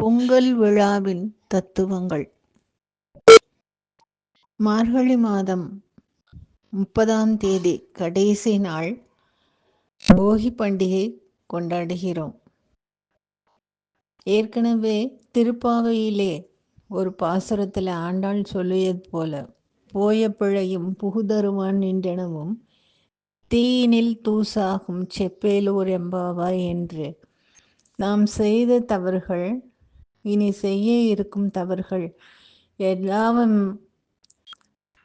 பொங்கல் விழாவின் தத்துவங்கள். மார்கழி மாதம் 30ஆம் தேதி கடைசி நாள் போகி பண்டிகை கொண்டாடுகிறோம். ஏற்கனவே திருப்பாவையிலே ஒரு பாசுரத்தில் ஆண்டாள் சொல்லியது போல, போய பிழையும் புகுதருவான் நின்றனவும் தீயினில் தூசாகும் செப்பேலூர் எம்பாவாய் என்று நாம் செய்த தவறுகள், இனி செய்ய இருக்கும் தவறுகள் எல்லாம்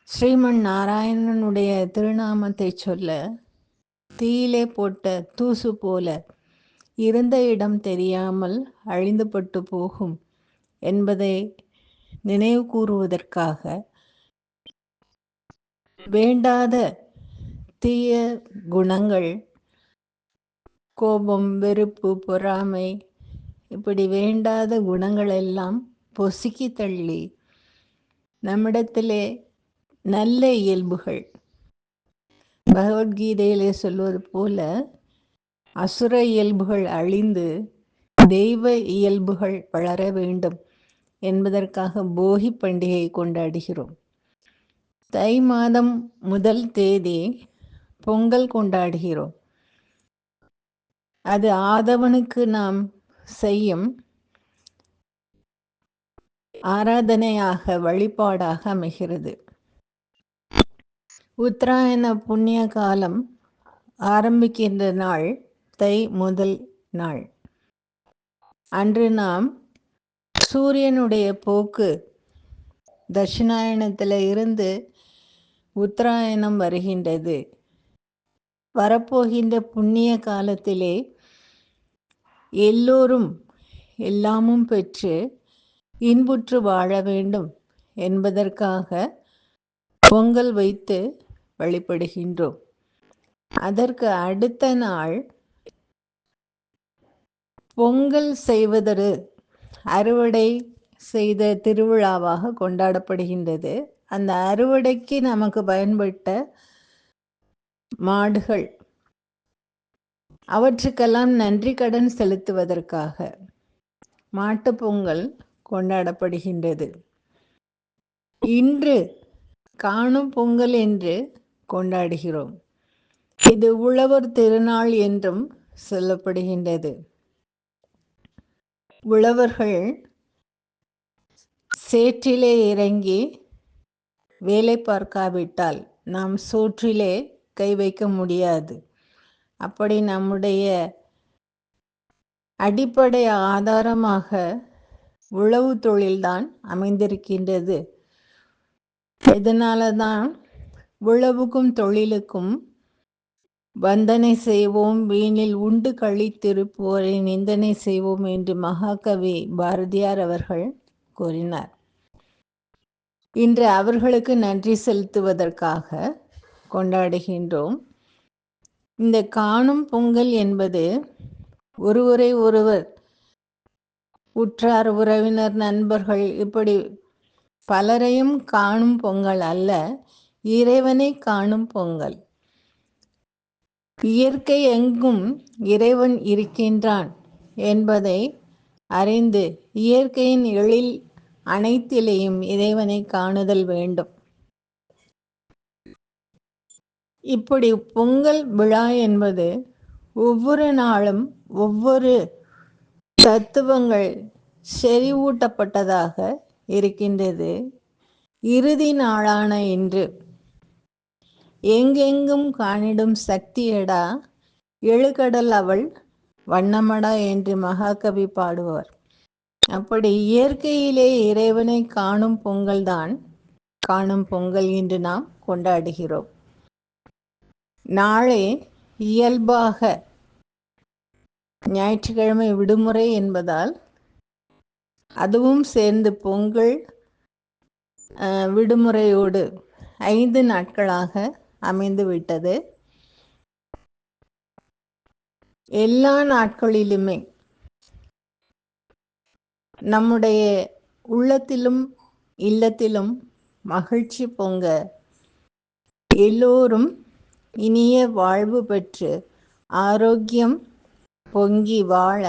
ஸ்ரீமன் நாராயணனுடைய திருநாமத்தை சொல்ல தீயிலே போட்ட தூசு போல இருந்த இடம் தெரியாமல் அழிந்துபட்டு போகும் என்பதை நினைவு கூறுவதற்காக வேண்டாத தீய குணங்கள், கோபம், வெறுப்பு, பொறாமை, இப்படி வேண்டாத குணங்கள் எல்லாம் பொசுக்கி தள்ளி நம்மிடத்திலே நல்ல இயல்புகள், பகவத்கீதையிலே சொல்வது போல அசுர இயல்புகள் அழிந்து தெய்வ இயல்புகள் வளர வேண்டும் என்பதற்காக போகி பண்டிகை கொண்டாடுகிறோம். தை மாதம் 1 தேதி பொங்கல் கொண்டாடுகிறோம். அது ஆதவனுக்கு நாம் செய்யும் ஆராதனையாக, வழிபாடாக அமைகிறது. உத்தராயண புண்ணிய காலம் ஆரம்பிக்கின்ற நாள் தை 1 நாள். அன்று நாம் சூரியனுடைய போக்கு தட்சிணாயனத்தில் இருந்து உத்தராயணம் வருகின்றது. வரப்போகின்ற புண்ணிய காலத்திலே எல்லோரும் எல்லாமும் பெற்று இன்புற்று வாழ வேண்டும் என்பதற்காக பொங்கல் வைத்து வழிபடுகின்றோம். அதற்கு அடுத்த நாள் பொங்கல் செய்வதற்கு அறுவடை செய்த திருவிழாவாக கொண்டாடப்படுகின்றது. அந்த அறுவடைக்கு நமக்கு பயன்பட்ட மாடுகள், அவற்றுக்கெல்லாம் நன்றி கடன் செலுத்துவதற்காக மாட்டு பொங்கல் கொண்டாடப்படுகின்றது. இன்று காணும் பொங்கல் என்று கொண்டாடுகிறோம். இது உழவர் திருநாள் என்றும் சொல்லப்படுகின்றது. உழவர்கள் சேற்றிலே இறங்கி வேலை பார்க்காவிட்டால் நாம் சோற்றிலே கை வைக்க முடியாது. அப்படி நம்முடைய அடிப்படை ஆதாரமாக உழவு தொழில்தான் அமைந்திருக்கின்றது. இதனால தான் உழவுக்கும் தொழிலுக்கும் வந்தனை செய்வோம், வீணில் உண்டு கழித்திருப்போரை நிந்தனை செய்வோம் என்று மகாகவி பாரதியார் அவர்கள் கூறினார். இன்று அவர்களுக்கு நன்றி செலுத்துவதற்காக கொண்டாடுகின்றோம். இந்த காணும் பொங்கல் என்பது ஒருவரை ஒருவர், உற்றார் உறவினர், நண்பர்கள், இப்படி பலரையும் காணும் பொங்கல் அல்ல, இறைவனை காணும் பொங்கல். இயற்கை எங்கும் இறைவன் இருக்கின்றான் என்பதை அறிந்து இயற்கையின் எழில் அனைத்திலேயும் இறைவனை காணுதல் வேண்டும். இப்படி பொங்கல் விழா என்பது ஒவ்வொரு நாளும் ஒவ்வொரு தத்துவங்கள் செறிவூட்டப்பட்டதாக இருக்கின்றது. இறுதி நாளான இன்று எங்கெங்கும் காணிடும் சக்தியடா, எழுகடல் அவள் வண்ணமடா என்று மகாகவி பாடுவார். அப்படி இயற்கையிலே இறைவனை காணும் பொங்கல் தான் காணும் பொங்கல் என்று நாம் கொண்டாடுகிறோம். நாளை இயல்பாக ஞாயிற்றுக்கிழமை விடுமுறை என்பதால் அதுவும் சேர்ந்து பொங்கல் விடுமுறையோடு 5 நாட்களாக அமைந்து விட்டது. எல்லா நாட்களிலுமே நம்முடைய உள்ளத்திலும் இல்லத்திலும் மகிழ்ச்சி பொங்க, எல்லோரும் இனிய வாழ்வு பெற்று ஆரோக்கியம் பொங்கி வாழ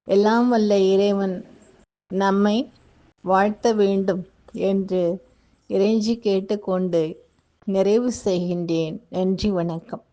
எல்லாம் வல்ல இறைவன் நம்மை வாழ்த்த வேண்டும் என்று இறைஞ்சி கேட்டுக்கொண்டு நிறைவு செய்கின்றேன். நன்றி, வணக்கம்.